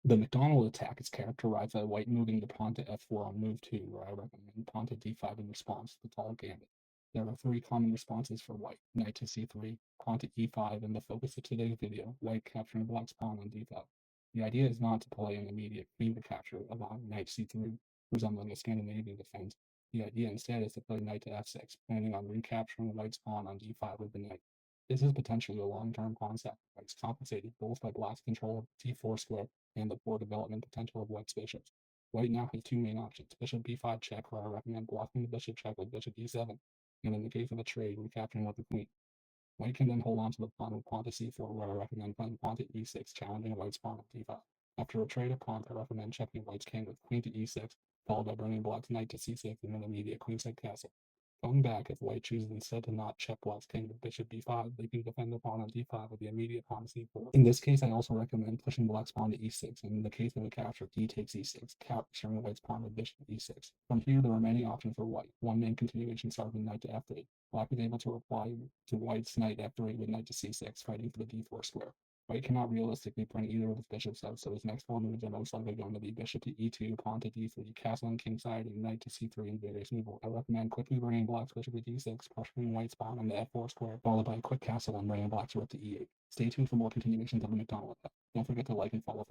The McDonnell Attack is characterized by white moving the pawn to f4 on move 2, where I recommend pawn to d5 in response to the Tal Gambit. There are three common responses for white: knight to c3, pawn to e5, and the focus of today's video, white capturing black's pawn on d5. The idea is not to play an immediate queen recapture along knight c3, resembling a Scandinavian defense. The idea instead is to play knight to f6, planning on recapturing white's pawn on d5 with the knight. This is potentially a long-term pawn sacrifice, compensated both by black's control of the t4 square and the poor development potential of white's bishops. White now has two main options: bishop b5 check, where I recommend blocking the bishop check with bishop e7, and in the case of a trade, recapturing with the queen. White can then hold on to the pawn with pawn to c4, where I recommend playing pawn to e6, challenging white's pawn on d5. After a trade of pawns, I recommend checking white's king with queen to e6, followed by bringing black's knight to c6 and an immediate queenside castle. Going back, if white chooses instead to not check black's king with bishop b5, they can defend the pawn on d5 with the immediate pawn to c4. In this case, I also recommend pushing black's pawn to e6, and in the case of a capture, d takes e6, capturing white's pawn with bishop e6. From here, there are many options for white. One main continuation starts with knight to f3. Black is able to reply to white's knight f3 with knight to c6, fighting for the d4 square. White cannot realistically bring either of his bishops out, so his next four moves are most likely going to be bishop to e2, pawn to d3, castle on kingside, and knight to c3 in various moves. I recommend quickly bringing black's bishop to d6, pressuring white's pawn on the f4 square, followed by a quick castle and bringing black's rook to e8. Stay tuned for more continuations of the McDonnell Attack. Don't forget to like and follow for